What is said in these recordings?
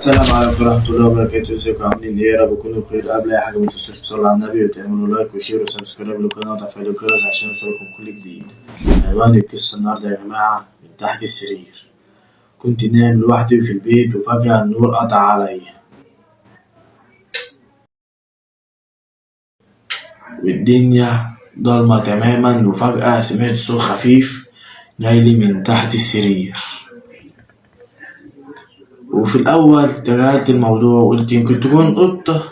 السلام عليكم ورحمة الله وبركاته. ازيكم عاملين ايه؟ يا رب تكونوا بخير. قبل اي حاجة متنسوش تصلوا على النبي وتعملوا لايك وشير وسبسكرايب للقناة وتفعيلوا الجرس عشان يوصلكم كل جديد. عنوان القصة النهاردة يا جماعة من تحت السرير. كنت نايم لوحدي في البيت وفجأة النور قطع عليا والدنيا ضلمة تماما، وفجأة سمعت صوت خفيف جايلي من تحت السرير. وفي الأول تجاهلت الموضوع وقلت يمكن تكون قطة،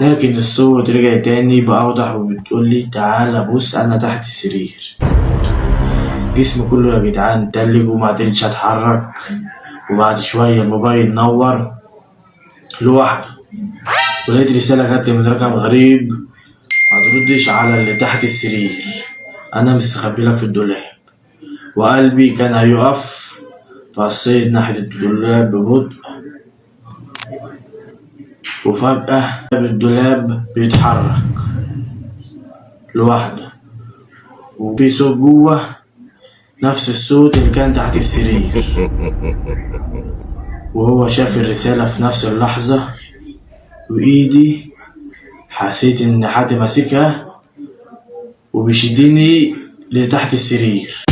لكن الصوت رجع تاني بأوضح وبتقولي تعالى بص أنا تحت السرير. جسمي كله يا جدعان تلج ومقدرتش أتحرك، وبعد شوية الموبايل نور لوحده ولقيت رسالة جاتلي من رقم غريب متردش على اللي تحت السرير. أنا مستخبيلك في الدولاب، وقلبي كان هيقف فبصيت ناحية الدولاب ببطء، وفجأة باب الدولاب بيتحرك لوحده وفي صوت جوه نفس الصوت اللي كان تحت السرير. وهو شاف الرسالة في نفس اللحظة، وإيدي حسيت إن حد ماسكها وبيشدني لتحت السرير.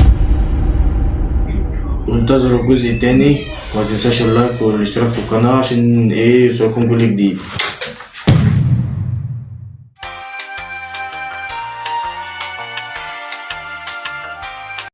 وانتظروا الجزء التاني، ومتنساش اللايك والاشتراك في القناة عشان يوصلكم كل جديد.